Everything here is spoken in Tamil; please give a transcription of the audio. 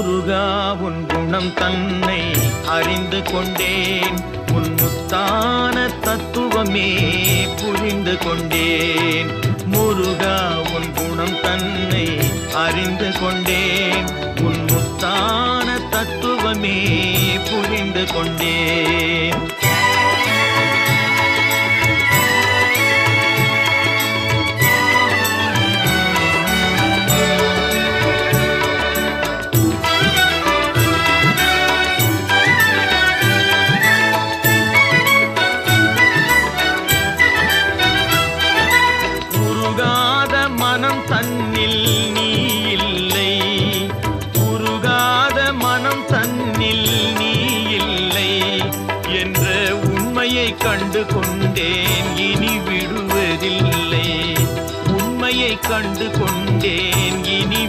முருகா உன் குணம் தன்னை அறிந்து கொண்டேன், உன் முத்தான தத்துவமே புரிந்து கொண்டேன். முருகா உன் குணம் தன்னை அறிந்து கொண்டேன், உன் முத்தான தத்துவமே புரிந்து கொண்டேன். மனம் தன்னில் நீ இல்லை, உருகாத மனம் தன்னில் நீ இல்லை என்ற உண்மையை கண்டு கொண்டேன், இனி விடுவதில்லை. உண்மையை கண்டு கொண்டேன்,